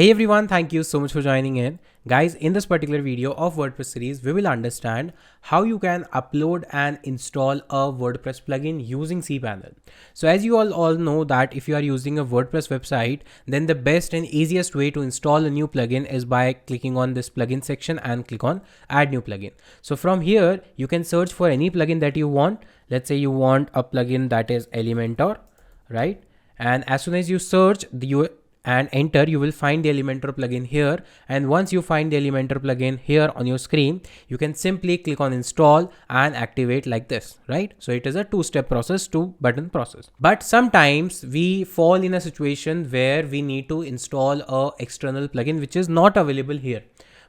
Hey everyone, thank you so much for joining in. Guys, in this particular video of WordPress series, we will understand how you can upload and install a WordPress plugin using cPanel. So as you all know that if you are using a WordPress website, then the best and easiest way to install a new plugin is by clicking on this plugin section and click on add new plugin. So from here, you can search for any plugin that you want. Let's say you want a plugin that is Elementor, right? And as soon as you search and enter, you will find the Elementor plugin here. And once you find the Elementor plugin here on your screen, you can simply click on install and activate like this, right? So it is a two-step process, two-button process. But sometimes we fall in a situation where we need to install a external plugin which is not available here,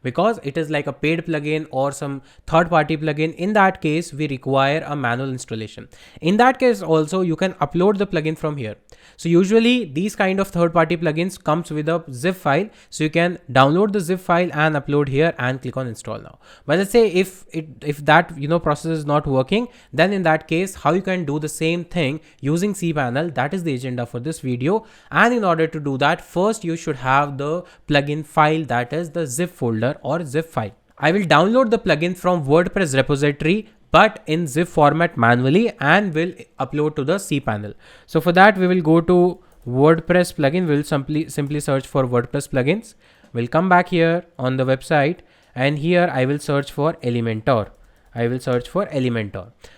because it is like a paid plugin or some third-party plugin. In that case, we require a manual installation. In that case also, you can upload the plugin from here. So usually these kind of third-party plugins comes with a zip file. So you can download the zip file and upload here and click on install now. But let's say if that process is not working, then in that case, how you can do the same thing using cPanel, that is the agenda for this video. And in order to do that, first you should have the plugin file, that is the zip folder or zip file. I will download the plugin from WordPress repository but in zip format manually and will upload to the cPanel. So for that, we will go to WordPress plugin. We'll simply search for WordPress plugins. We'll come back here on the website and here I will search for Elementor.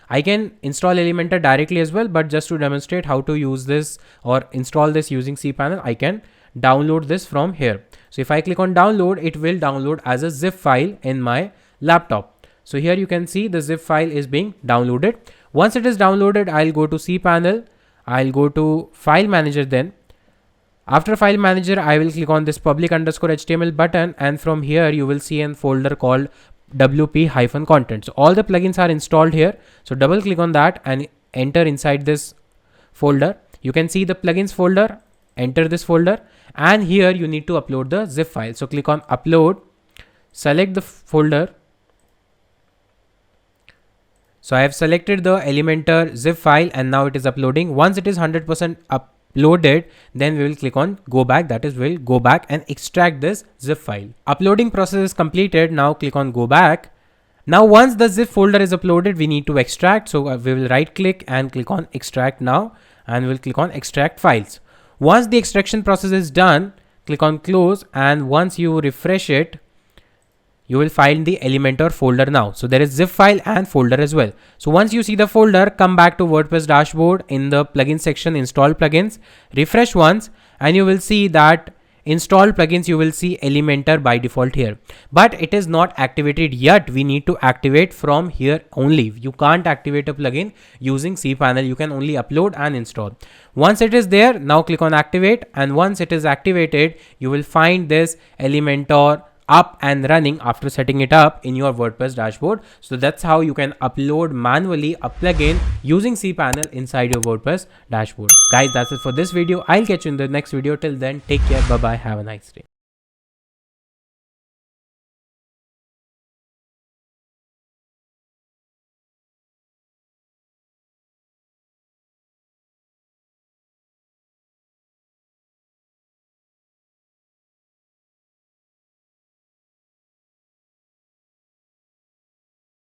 I can install Elementor directly as well, but just to demonstrate how to use this or install this using cPanel, I can download this from here. So if I click on download, it will download as a zip file in my laptop. So here you can see the zip file is being downloaded. Once it is downloaded, I'll go to cPanel. I'll go to file manager then. After file manager, I will click on this public_HTML button. And from here, you will see a folder called WP-content. So all the plugins are installed here. So double click on that and enter inside this folder. You can see the plugins folder, enter this folder. And here you need to upload the zip file. So click on upload, select the folder. So I have selected the Elementor zip file and now it is uploading. Once it is 100% uploaded, then we will click on go back. That is, we'll go back and extract this zip file. Uploading process is completed. Now click on go back. Now once the zip folder is uploaded, we need to extract. So we will right click and click on extract now and we'll click on extract files. Once the extraction process is done, click on close, and once you refresh it, you will find the Elementor folder now. So there is zip file and folder as well. So once you see the folder, come back to WordPress dashboard. In the plugin section, install plugins, refresh once, and you will see that install plugins, you will see Elementor by default here, but it is not activated yet. We need to activate from here only. You can't activate a plugin using cPanel. You can only upload and install. Once it is there, now click on activate. And once it is activated, you will find this Elementor up and running after setting it up in your WordPress dashboard. So that's how you can upload manually a plugin using cPanel inside your WordPress dashboard. Guys, that's it for this video. I'll catch you in the next video. Till then, take care. Bye bye. Have a nice day.